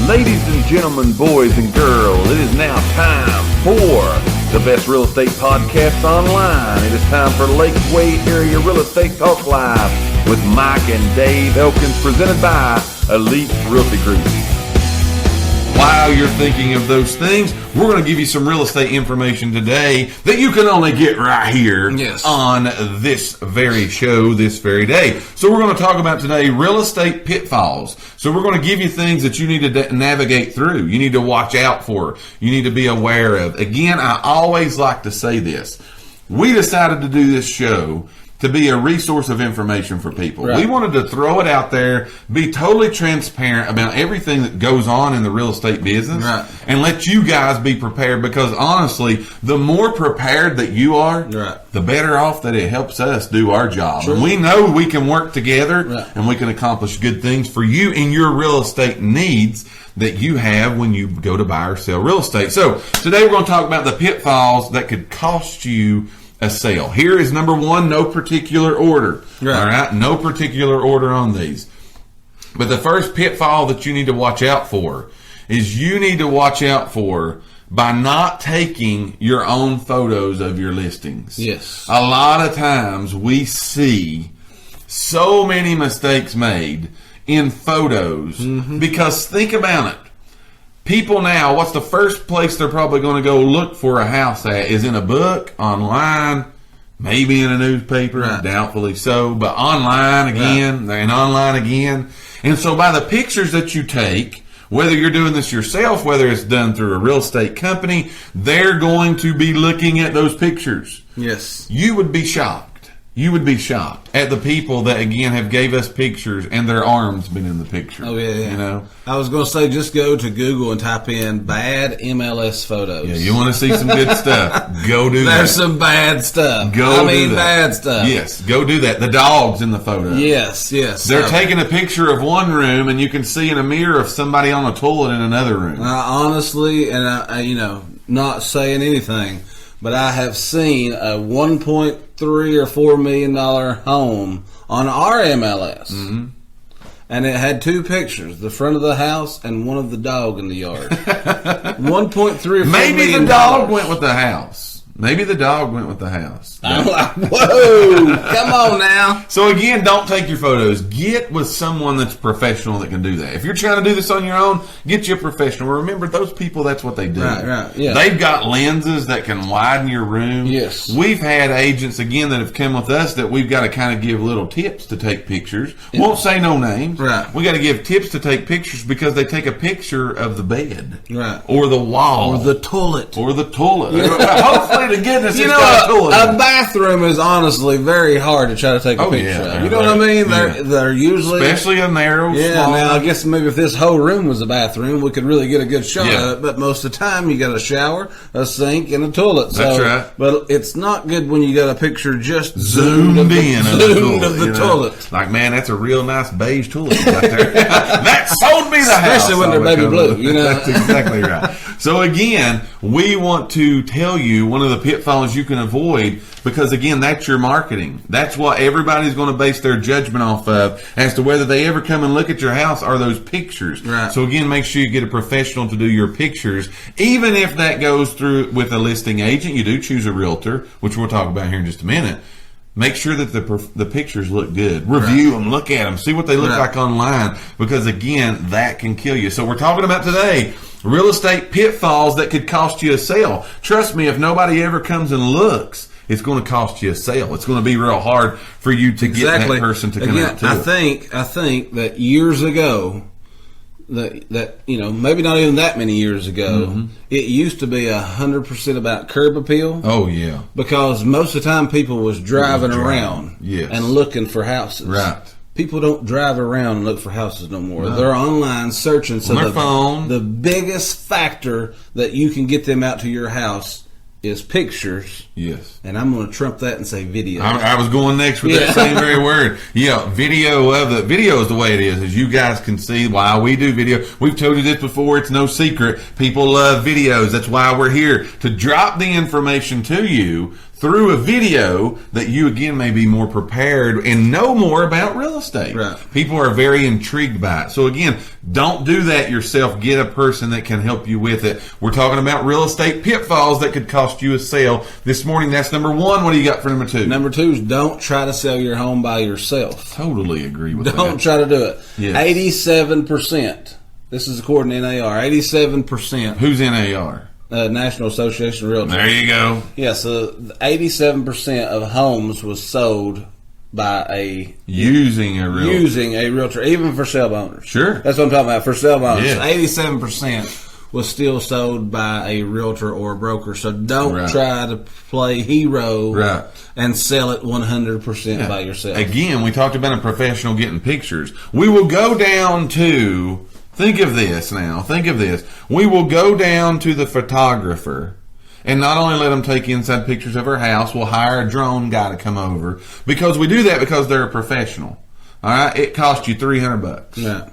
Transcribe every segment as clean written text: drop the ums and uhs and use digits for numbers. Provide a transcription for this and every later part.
Ladies and gentlemen, boys and girls, it is now time for the best real estate podcast online. It is time for Lakeway Area Real Estate Talk Live with Mike and Dave Elkins, presented by Elite Realty Group. While you're thinking of those things, we're going to give you some real estate information today that you can only get right here on this very show, this very day. So we're going to talk about today real estate pitfalls. So we're going to give you things that you need to navigate through. You need to watch out for. You need to be aware of. Again, I always like to say this. We decided to do this show to be a resource of information for people. Right. We wanted to throw it out there, be totally transparent about everything that goes on in the real estate business, and let you guys be prepared, because honestly, the more prepared that you are, the better off that it helps us do our job. And we know we can work together and we can accomplish good things for you in your real estate needs that you have when you go to buy or sell real estate. So today we're going to talk about the pitfalls that could cost you a sale. Here is number one, no particular order. All right, no particular order on these. But the first pitfall that you need to watch out for is you need to watch out for by not taking your own photos of your listings. Yes. A lot of times we see so many mistakes made in photos because think about it. People now, what's the first place they're probably going to go look for a house at is in a book, online, maybe in a newspaper, doubtfully so, but online again, and online again. And so by the pictures that you take, whether you're doing this yourself, whether it's done through a real estate company, they're going to be looking at those pictures. Yes. You would be shocked. You would be shocked at the people that, again, have gave us pictures and their arms been in the picture. Oh, yeah. You know? I was going to say, just go to Google and type in bad MLS photos. Yeah, you want to see some good stuff, go do that. There's some bad stuff. Bad stuff. Yes, go do that. The dogs in the photo. Yes. They're taking a picture of one room, and you can see in a mirror of somebody on a toilet in another room. Honestly, and I not saying anything, but I have seen a $1.3 or $4 million home on our MLS, and it had two pictures: the front of the house and one of the dog in the yard. 1.3 or $4 Maybe the dog went with the house. Maybe the dog went with the house. I'm like, whoa, come on now. So again, don't take your photos. Get with someone that's professional that can do that. If you're trying to do this on your own, get you a professional. Remember, those people, that's what they do. Right, yeah. They've got lenses that can widen your room. Yes. We've had agents, again, that have come with us that we've got to kind of give little tips to take pictures. Yeah. Won't say no names. Right. We got to give tips to take pictures because they take a picture of the bed. Right. Or the wall. Or the toilet. Yeah. Hopefully, to goodness, a bathroom is honestly very hard to try to take a picture of. You know what I mean? They're usually, especially a narrow. Small. Now I guess maybe if this whole room was a bathroom, we could really get a good shot of it. But most of the time, you got a shower, a sink, and a toilet. That's right. But it's not good when you got a picture just zoomed of the toilet. Like, man, that's a real nice beige toilet right there. That sold me the house. Especially when they're baby blue. You know, that's exactly right. So again, we want to tell you one of the pitfalls you can avoid, because again, that's your marketing. That's what everybody's going to base their judgment off of as to whether they ever come and look at your house are those pictures. Right. So again, make sure you get a professional to do your pictures. Even if that goes through with a listing agent, you do choose a realtor, which we'll talk about here in just a minute. Make sure that the pictures look good. Review them, look at them, see what they look like online, because again, that can kill you. So we're talking about today real estate pitfalls that could cost you a sale. Trust me, if nobody ever comes and looks, it's going to cost you a sale. It's going to be real hard for you to get that person to connect to it. I think that years ago, that maybe not even that many years ago, it used to be 100% about curb appeal. Oh yeah, because most of the time people was driving around and looking for houses. Right. People don't drive around and look for houses no more. No. They're online searching. So on their phone. The biggest factor that you can get them out to your house is pictures. Yes. And I'm going to trump that and say video. I was going next with that same very word. Yeah, video of the video is the way it is. As you guys can see, why we do video. We've told you this before. It's no secret. People love videos. That's why we're here, to drop the information to you through a video that you, again, may be more prepared and know more about real estate. Right. People are very intrigued by it. So, again, don't do that yourself. Get a person that can help you with it. We're talking about real estate pitfalls that could cost you a sale. This morning, that's number one. What do you got for number two? Number two is don't try to sell your home by yourself. Totally agree with that. Don't try to do it. Yes. 87%. This is according to NAR. 87%. Who's NAR? National Association of Realtors. There you go. Yeah, so 87% of homes was sold by using a realtor, even for sale by owners. Sure. That's what I'm talking about, for sale by owners. Yes. 87% was still sold by a realtor or a broker. So don't try to play hero and sell it 100% by yourself. Again, we talked about a professional getting pictures. We will go down to... Think of this now. Think of this. We will go down to the photographer and not only let them take inside pictures of our house, we'll hire a drone guy to come over because we do that because they're a professional. All right? It costs you $300. Yeah.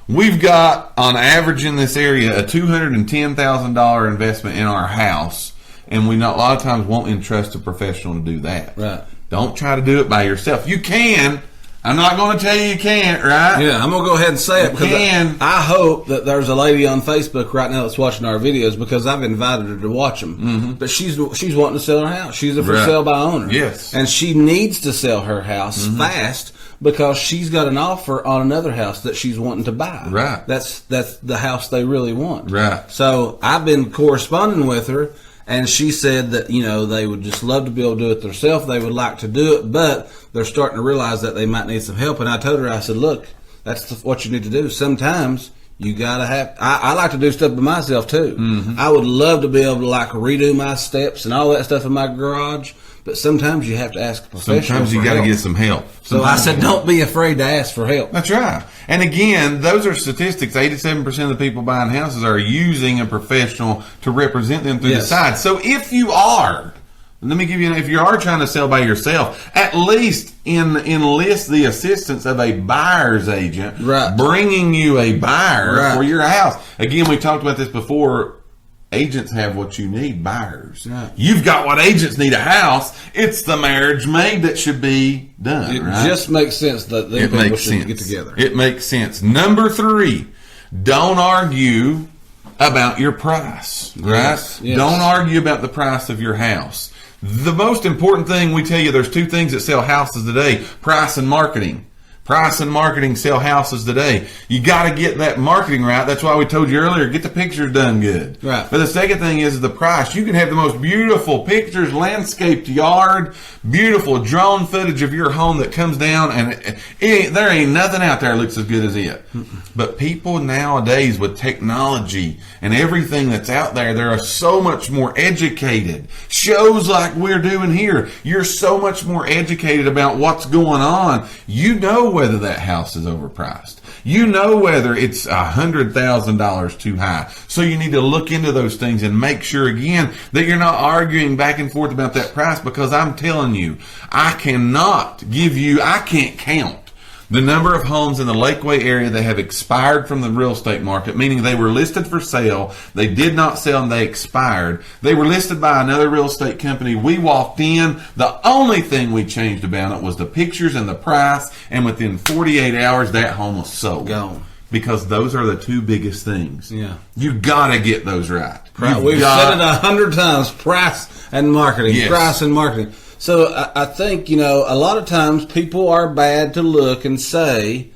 We've got, on average in this area, a $210,000 investment in our house, and we not, a lot of times won't entrust a professional to do that. Right. Don't try to do it by yourself. You can. I'm not going to tell you can't, right? Yeah, I'm going to go ahead and say it because I hope that there's a lady on Facebook right now that's watching our videos because I've invited her to watch them. Mm-hmm. But she's wanting to sell her house. She's a for sale by owner. Yes. And she needs to sell her house fast because she's got an offer on another house that she's wanting to buy. Right. That's the house they really want. Right. So I've been corresponding with her. And she said that, they would just love to be able to do it themselves. They would like to do it, but they're starting to realize that they might need some help. And I told her, I said, look, that's what you need to do. Sometimes you got to have... I like to do stuff by myself, too. Mm-hmm. I would love to be able to, redo my steps and all that stuff in my garage. But sometimes you have to ask a professional. Sometimes you got to get some help. So I said, don't be afraid to ask for help. That's right. And again, those are statistics. 87% of the people buying houses are using a professional to represent them through the side. So if you are, let me give you, if you are trying to sell by yourself, at least enlist the assistance of a buyer's agent, bringing you a buyer for your house. Again, we talked about this before. Agents have what you need, buyers. Right. You've got what agents need, a house. It's the marriage made that should be done. It just makes sense that they people should get together. It makes sense. Number 3, don't argue about your price. Right? Yes. Don't argue about the price of your house. The most important thing we tell you, there's 2 things that sell houses today: price and marketing. Price and marketing sell houses today. You got to get that marketing right. That's why we told you earlier, get the pictures done good. Right. But the second thing is the price. You can have the most beautiful pictures, landscaped yard, beautiful drone footage of your home that comes down, and there ain't nothing out there that looks as good as it. But people nowadays with technology and everything that's out there, they are so much more educated. Shows like we're doing here, you're so much more educated about what's going on. You know whether that house is overpriced. You know whether it's $100,000 too high. So you need to look into those things and make sure, again, that you're not arguing back and forth about that price, because I'm telling you, I can't count the number of homes in the Lakeway area that have expired from the real estate market, meaning they were listed for sale, they did not sell, and they expired. They were listed by another real estate company. We walked in. The only thing we changed about it was the pictures and the price, and within 48 hours, that home was sold. Gone. Because those are the 2 biggest things. Yeah. You got to get those right. We've said it 100 times, price and marketing. Yes. Price and marketing. So I think, a lot of times people are bad to look and say,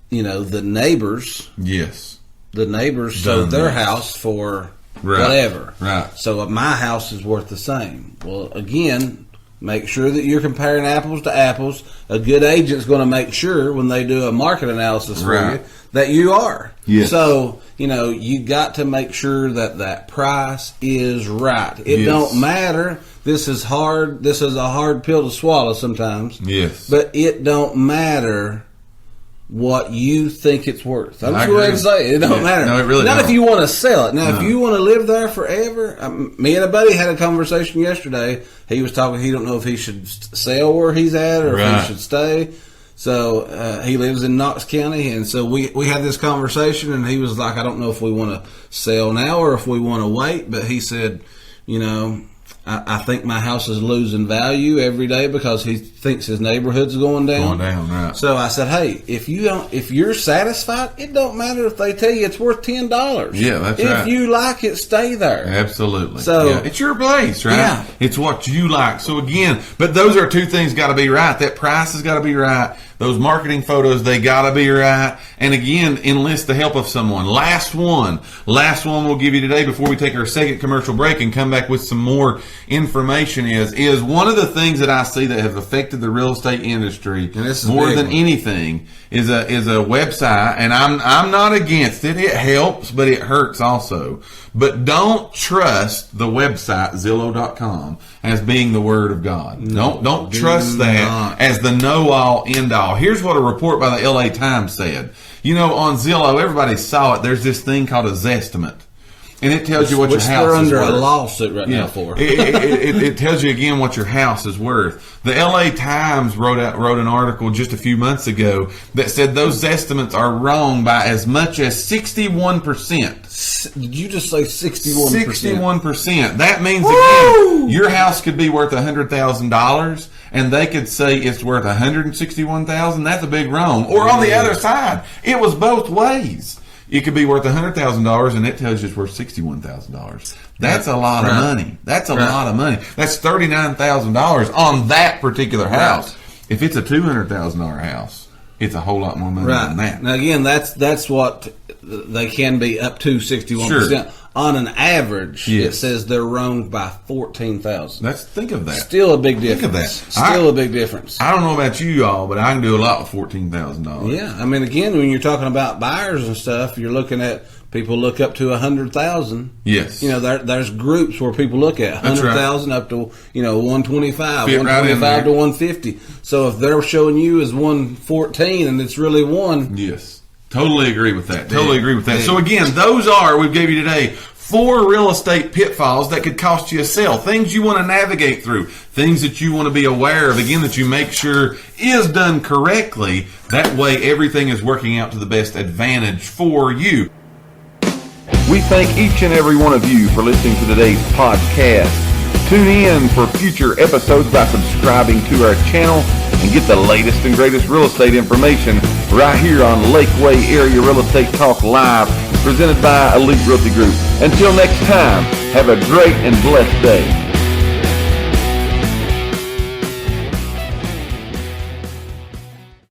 the neighbors. Yes. The neighbors sold their house for whatever. Right. So my house is worth the same. Well, again, make sure that you're comparing apples to apples. A good agent's going to make sure when they do a market analysis for you that you are. Yes. So, you got to make sure that price is right. It don't matter. This is hard. This is a hard pill to swallow sometimes. Yes. But it don't matter what you think it's worth. I'm just going to say it don't matter. No, it really Not don't. if you want to sell it. Now, if you want to live there forever, me and a buddy had a conversation yesterday. He was talking. He don't know if he should sell where he's at or if he should stay. So he lives in Knox County, and so we had this conversation, and he was like, I don't know if we want to sell now or if we want to wait. But he said, I think my house is losing value every day because he thinks his neighborhood's going down. Right. So I said, hey, if you're satisfied, it don't matter if they tell you it's worth $10. Yeah, that's right. If you like it, stay there. Absolutely. So it's your place, right? Yeah. It's what you like. So again, but those are two things got to be right. That price has got to be right. Those marketing photos, they got to be right. And again, enlist the help of someone. Last one we'll give you today before we take our second commercial break and come back with some more information is one of the things that I see that has affected the real estate industry more than anything is a website. And I'm not against it. It helps, but it hurts also. But don't trust the website Zillow.com as being the word of God. Don't trust that as the know-all, end-all. Here's what a report by the LA Times said. On Zillow, everybody saw it. There's this thing called a Zestimate. And it tells you what your house is worth. Which they're under a lawsuit right now for. It tells you again what your house is worth. The LA Times wrote an article just a few months ago that said those estimates are wrong by as much as 61%. Did you just say 61%? 61%. That means, again, your house could be worth $100,000 and they could say it's worth $161,000. That's a big wrong. Or on the other side, it was both ways. It could be worth $100,000 and it tells you it's worth $61,000. That's a lot of money. That's a lot of money. That's $39,000 on that particular house. Right. If it's a $200,000 house, it's a whole lot more money than that. Now again, that's what they can be up to 61%. Sure. On an average, it says they're wrong by $14,000. Think of that. Still a big difference. Think of that. Still a big difference. I don't know about you all, but I can do a lot with $14,000. Yeah, I mean, again, when you're talking about buyers and stuff, you're looking at people look up to 100,000. Yes. There's groups where people look at 100,000 up to 125, Fit 125 to 150. So if they're showing you as 114 and it's really one. Yes. Totally agree with that. So again, we gave you today 4 real estate pitfalls that could cost you a sale. Things you want to navigate through. Things that you want to be aware of. Again, that you make sure is done correctly. That way everything is working out to the best advantage for you. We thank each and every one of you for listening to today's podcast. Tune in for future episodes by subscribing to our channel and get the latest and greatest real estate information right here on Lakeway Area Real Estate Talk Live, presented by Elite Realty Group. Until next time, have a great and blessed day.